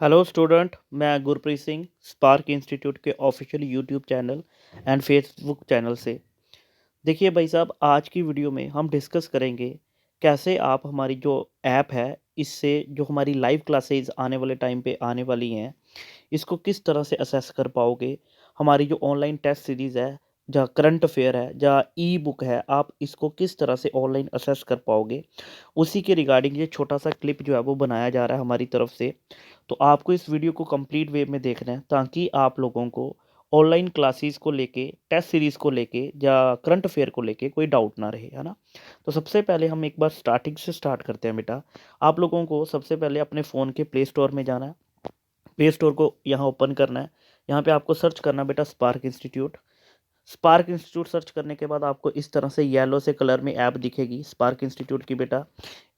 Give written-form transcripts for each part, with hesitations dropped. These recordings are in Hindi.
हेलो स्टूडेंट, मैं गुरप्रीत सिंह स्पार्क इंस्टीट्यूट के official YouTube channel and Facebook channel से। देखिए भाई साहब, आज की वीडियो में हम डिस्कस करेंगे कैसे आप हमारी जो ऐप है इससे जो हमारी लाइव क्लासेस आने वाले टाइम पे आने वाली हैं इसको किस तरह से असेस कर पाओगे। हमारी जो ऑनलाइन टेस्ट सीरीज़ है, जहाँ करंट अफेयर है, जहाँ ई बुक है, आप इसको किस तरह से ऑनलाइन असेस कर पाओगे, उसी के रिगार्डिंग ये छोटा सा क्लिप जो है वो बनाया जा रहा है हमारी तरफ से। तो आपको इस वीडियो को कंप्लीट वे में देखना है ताकि आप लोगों को ऑनलाइन क्लासेस को लेके, टेस्ट सीरीज़ को लेके या करंट अफेयर को लेके कोई डाउट ना रहे, है ना। तो सबसे पहले हम एक बार स्टार्टिंग से स्टार्ट करते हैं बेटा। आप लोगों को सबसे पहले अपने फ़ोन के प्ले स्टोर में जाना है। प्ले स्टोर को यहाँ ओपन करना है। यहाँ पे आपको सर्च करना है बेटा spark institute. Spark institute search करने के बाद आपको इस तरह से येलो से कलर में ऐप दिखेगी स्पार्क इंस्टीट्यूट की बेटा।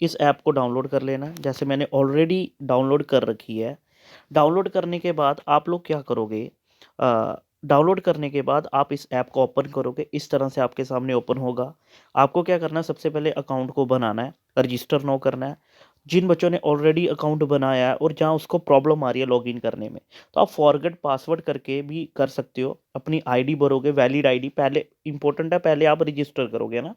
इस ऐप को डाउनलोड कर लेना है, जैसे मैंने ऑलरेडी डाउनलोड कर रखी है। डाउनलोड करने के बाद आप लोग क्या करोगे, डाउनलोड करने के बाद आप इस ऐप को ओपन करोगे, इस तरह से आपके सामने ओपन होगा। आपको क्या करना है, सबसे पहले अकाउंट को बनाना है, रजिस्टर नो करना है। जिन बच्चों ने ऑलरेडी अकाउंट बनाया है और जहाँ उसको प्रॉब्लम आ रही है लॉगिन करने में, तो आप फॉरगेट पासवर्ड करके भी कर सकते हो। अपनी आईडी भरोगे, वैलिड आईडी पहले इंपॉर्टेंट है, पहले आप रजिस्टर करोगे ना।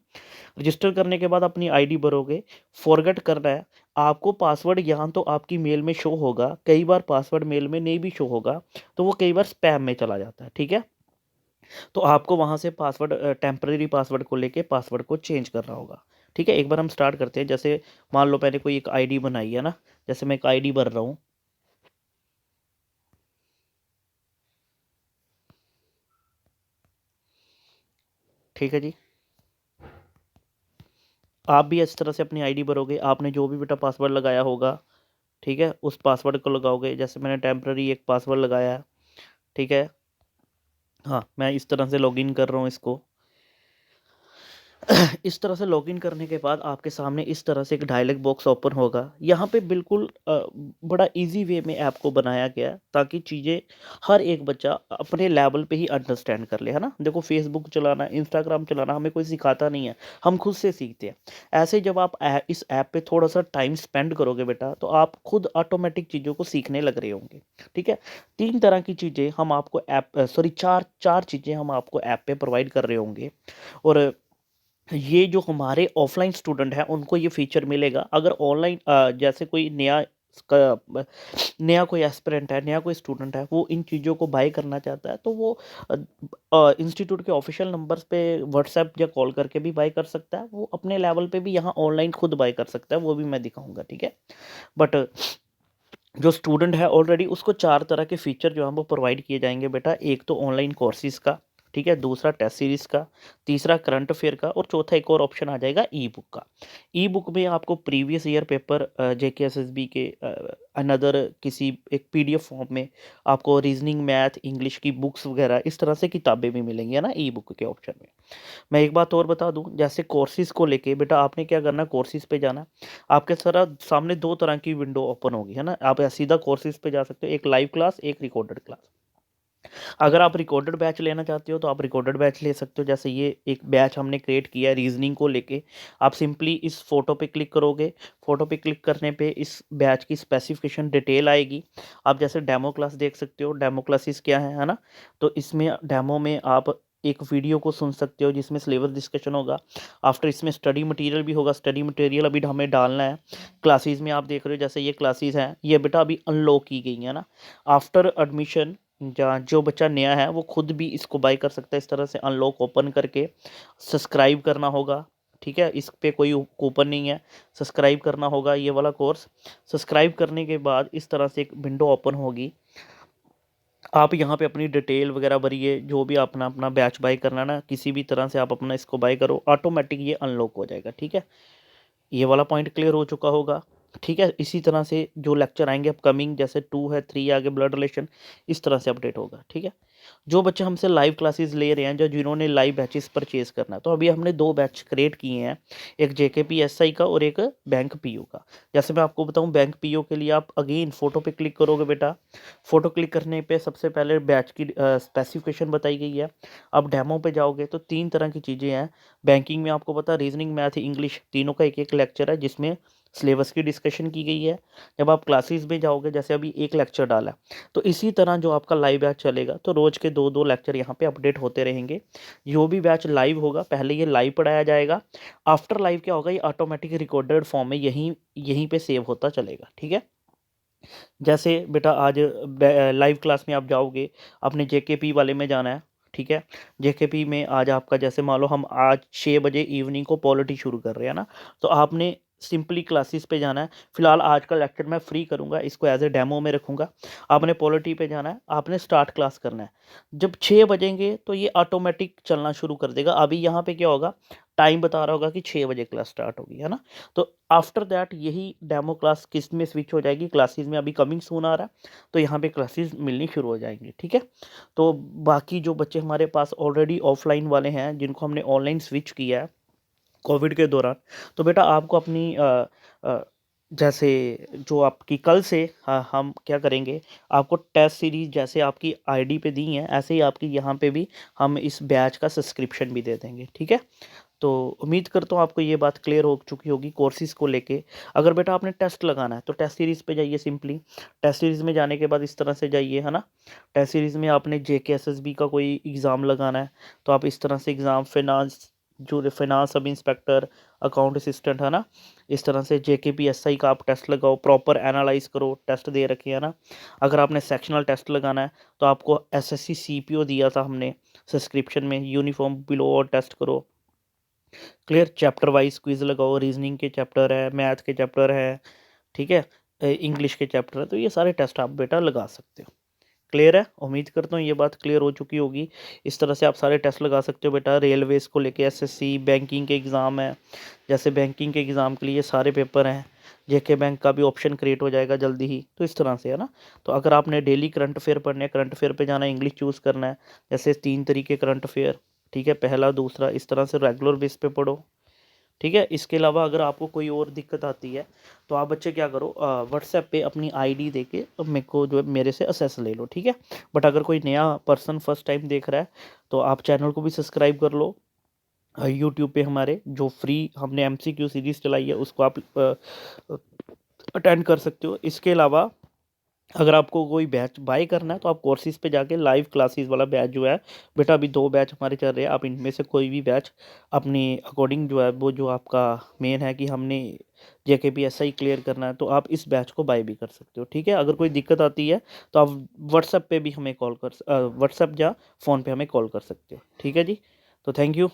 रजिस्टर करने के बाद अपनी आईडी भरोगे, फॉरगेट करना है। आपको पासवर्ड यहाँ तो आपकी मेल में शो होगा, कई बार पासवर्ड मेल में नहीं भी शो होगा, तो वो कई बार स्पैम में चला जाता है, ठीक है। तो आपको वहाँ से पासवर्ड, टेम्परेरी पासवर्ड को लेके पासवर्ड को चेंज करना होगा, ठीक है। एक बार हम स्टार्ट करते हैं। जैसे मान लो मैंने कोई एक आईडी बनाई है ना, जैसे मैं एक आईडी भर रहा हूँ, ठीक है जी। आप भी इस तरह से अपनी आईडी भरोगे, आपने जो भी बेटा पासवर्ड लगाया होगा, ठीक है, उस पासवर्ड को लगाओगे। जैसे मैंने टेम्पररी एक पासवर्ड लगाया है, ठीक है। हाँ, मैं इस तरह से लॉगिन कर रहा हूँ इसको। इस तरह से लॉगिन करने के बाद आपके सामने इस तरह से एक डायलॉग बॉक्स ओपन होगा। यहाँ पे बिल्कुल बड़ा इजी वे में ऐप को बनाया गया है ताकि चीज़ें हर एक बच्चा अपने लेवल पे ही अंडरस्टैंड कर ले, है ना। देखो, फेसबुक चलाना, इंस्टाग्राम चलाना हमें कोई सिखाता नहीं है, हम खुद से सीखते हैं। ऐसे जब आप इस ऐप पे थोड़ा सा टाइम स्पेंड करोगे बेटा, तो आप खुद ऑटोमेटिक चीज़ों को सीखने लग रहे होंगे, ठीक है। तीन तरह की चीज़ें हम आपको ऐप, सॉरी, चार चार चीज़ें हम आपको ऐप पे प्रोवाइड कर रहे होंगे। और ये जो हमारे ऑफलाइन स्टूडेंट हैं उनको ये फीचर मिलेगा। अगर ऑनलाइन जैसे कोई नया कोई एस्पिरेंट है, नया कोई स्टूडेंट है, वो इन चीज़ों को बाय करना चाहता है, तो वो इंस्टीट्यूट के ऑफिशियल नंबर्स पे व्हाट्सएप या कॉल करके भी बाय कर सकता है। वो अपने लेवल पे भी यहाँ ऑनलाइन खुद बाय कर सकता है, वो भी मैं दिखाऊंगा, ठीक है। बट जो स्टूडेंट है ऑलरेडी, उसको चार तरह के फीचर जो हैं वो प्रोवाइड किए जाएंगे बेटा। एक तो ऑनलाइन कोर्सेज का, ठीक है, दूसरा टेस्ट सीरीज़ का, तीसरा करंट अफेयर का, और चौथा एक और ऑप्शन आ जाएगा ई बुक का। ई बुक में आपको प्रीवियस ईयर पेपर जेके एसएसबी के अनदर किसी एक पीडीएफ फॉर्म में आपको रीजनिंग, मैथ, इंग्लिश की बुक्स वगैरह इस तरह से किताबें भी मिलेंगी, है ना, ई बुक के ऑप्शन में। मैं एक बात और बता दूं, जैसे कोर्सेज को लेके बेटा आपने क्या करना है, कोर्सेज पे जाना। आपके सारा सामने दो तरह की विंडो ओपन होगी, है ना। आप या सीधा कोर्सेज पे जा सकते हो, एक लाइव क्लास, एक रिकॉर्डेड क्लास। अगर आप रिकॉर्डेड बैच लेना चाहते हो तो आप रिकॉर्डेड बैच ले सकते हो। जैसे ये एक बैच हमने क्रिएट किया है रीजनिंग को लेके। आप सिंपली इस फोटो पे क्लिक करोगे, फोटो पे क्लिक करने पे इस बैच की स्पेसिफिकेशन डिटेल आएगी। आप जैसे डेमो क्लास देख सकते हो, डेमो क्लासेस क्या है ना। तो इसमें डेमो में आप एक वीडियो को सुन सकते हो जिसमें सिलेबस डिस्कशन होगा। आफ्टर इसमें स्टडी मटेरियल भी होगा, स्टडी मटेरियल अभी हमें डालना है। क्लासेस में आप देख रहे हो, जैसे ये क्लासेस हैं, ये बेटा अभी अनलॉक की गई है ना। आफ्टर एडमिशन, जहाँ जो बच्चा नया है वो खुद भी इसको बाय कर सकता है। इस तरह से अनलॉक ओपन करके सब्सक्राइब करना होगा, ठीक है। इस पे कोई कूपन नहीं है, सब्सक्राइब करना होगा ये वाला कोर्स। सब्सक्राइब करने के बाद इस तरह से एक विंडो ओपन होगी। आप यहाँ पे अपनी डिटेल वगैरह भरिए, जो भी अपना अपना बैच बाय करना ना, किसी भी तरह से आप अपना इसको बाय करो, ऑटोमेटिक ये अनलॉक हो जाएगा, ठीक है। ये वाला पॉइंट क्लियर हो चुका होगा, ठीक है। इसी तरह से जो लेक्चर आएंगे अपकमिंग, जैसे 2 है, 3 आगे ब्लड रिलेशन, इस तरह से अपडेट होगा, ठीक है। जो बच्चे हमसे लाइव क्लासेस ले रहे हैं, जो जिन्होंने लाइव बैचेस परचेज करना है, तो अभी हमने दो बैच क्रिएट किए हैं, एक जेकेपीएसआई का और एक बैंक पीओ का। जैसे मैं आपको बताऊं, बैंक पीओ के लिए आप अगेन फोटो पे क्लिक करोगे बेटा। फोटो क्लिक करने पे सबसे पहले बैच की स्पेसिफिकेशन बताई गई है। अब डेमो पे जाओगे तो तीन तरह की चीज़ें हैं। बैंकिंग में आपको पता, रीजनिंग, मैथ, इंग्लिश, तीनों का एक एक लेक्चर है जिसमें सिलेबस की डिस्कशन की गई है। जब आप क्लासेस में जाओगे, जैसे अभी एक लेक्चर डाला है, तो इसी तरह जो आपका लाइव बैच चलेगा, तो रोज़ के 2-2 लेक्चर यहाँ पे अपडेट होते रहेंगे। जो भी बैच लाइव होगा, पहले ये लाइव पढ़ाया जाएगा, आफ्टर लाइव क्या होगा, ये ऑटोमेटिक रिकॉर्डेड फॉर्म में यहीं यहीं पे सेव होता चलेगा, ठीक है? जैसे बेटा आज लाइव क्लास में आप जाओगे, आपने जेकेपी वाले में जाना है, ठीक है? जेकेपी में आज आपका, जैसे मान लो हम आज 6 बजे इवनिंग को पॉलिटी शुरू कर रहे हैं ना, तो आपने सिंपली क्लासेस पे जाना है। फिलहाल आज का लेक्चर मैं फ्री करूंगा, इसको एज ए डेमो में रखूंगा। आपने पॉलिटी पे जाना है, आपने स्टार्ट क्लास करना है। जब 6 बजेंगे तो ये ऑटोमेटिक चलना शुरू कर देगा। अभी यहाँ पे क्या होगा, टाइम बता रहा होगा कि 6 बजे क्लास स्टार्ट होगी, है ना? तो आफ्टर दैट यही डेमो क्लास किस में स्विच हो जाएगी, क्लासेस में। अभी कमिंग सून आ रहा है, तो यहाँ पे क्लासेस मिलनी शुरू हो जाएंगी, ठीक है? तो बाकी जो बच्चे हमारे पास ऑलरेडी ऑफलाइन वाले हैं, जिनको हमने ऑनलाइन स्विच किया है कोविड के दौरान, तो बेटा आपको अपनी अ, जैसे जो आपकी कल से हम क्या करेंगे, आपको टेस्ट सीरीज जैसे आपकी आईडी पे दी है, ऐसे ही आपकी यहाँ पे भी हम इस बैच का सब्सक्रिप्शन भी दे देंगे, ठीक है? तो उम्मीद करता हूँ आपको ये बात क्लियर हो चुकी होगी कोर्सेज़ को लेके। अगर बेटा आपने टेस्ट लगाना है, तो टेस्ट सीरीज़ पे जाइए सिंपली। टेस्ट सीरीज़ में जाने के बाद इस तरह से जाइए, है ना? टेस्ट सीरीज़ में आपने जेके एसएसबी का कोई एग्ज़ाम लगाना है, तो आप इस तरह से एग्ज़ाम फाइनेंस, जो finance sub inspector, account assistant, है ना? इस तरह से जेकेपीएसआई का आप टेस्ट लगाओ, प्रॉपर एनालाइज़ करो, टेस्ट दे रखे हैं ना? अगर आपने सेक्शनल टेस्ट लगाना है, तो आपको एसएससी सीपीओ दिया था हमने सब्सक्रिप्शन में, यूनिफ़ॉर्म बिलो और टेस्ट करो। क्लियर? चैप्टर वाइज क्विज लगाओ, रीजनिंग के चैप्टर है, मैथ के चैप्टर है, ठीक है? इंग्लिश के चैप्टर है, तो ये सारे टेस्ट आप बेटा लगा सकते हो। क्लियर है? उम्मीद करता हूँ ये बात क्लियर हो चुकी होगी। इस तरह से आप सारे टेस्ट लगा सकते हो बेटा। रेलवेज को लेके एसएससी, बैंकिंग के एग्ज़ाम है, जैसे बैंकिंग के एग्ज़ाम के लिए सारे पेपर हैं। जेके बैंक का भी ऑप्शन क्रिएट हो जाएगा जल्दी ही, तो इस तरह से, है ना? तो अगर आपने डेली करंट अफेयर पढ़ने हैं, करंट अफेयर पे जाना है, इंग्लिश चूज़ करना है, जैसे 3 तरीके करंट अफेयर, ठीक है? पहला, दूसरा, इस तरह से रेगुलर बेस पे पढ़ो, ठीक है? इसके अलावा अगर आपको कोई और दिक्कत आती है, तो आप बच्चे क्या करो, व्हाट्सएप पे अपनी आईडी देके मेरे को जो है मेरे से असेस ले लो, ठीक है? बट अगर कोई नया पर्सन फर्स्ट टाइम देख रहा है, तो आप चैनल को भी सब्सक्राइब कर लो। यूट्यूब पे हमारे जो फ्री हमने एमसीक्यू सीरीज़ चलाई है, उसको आप अटेंड कर सकते हो। इसके अलावा अगर आपको कोई बैच बाय करना है, तो आप कोर्सेज़ पे जाके लाइव क्लासेस वाला बैच जो है बेटा, अभी 2 बैच हमारे चल रहे हैं। आप इनमें से कोई भी बैच अपनी अकॉर्डिंग जो है, वो जो आपका मेन है कि हमने जेकेपीएसआई क्लियर करना है, तो आप इस बैच को बाय भी कर सकते हो, ठीक है? अगर कोई दिक्कत आती है, तो आप व्हाट्सएप पे भी हमें व्हाट्सएप या फ़ोन पे हमें कॉल कर सकते हो, ठीक है जी? तो थैंक यू।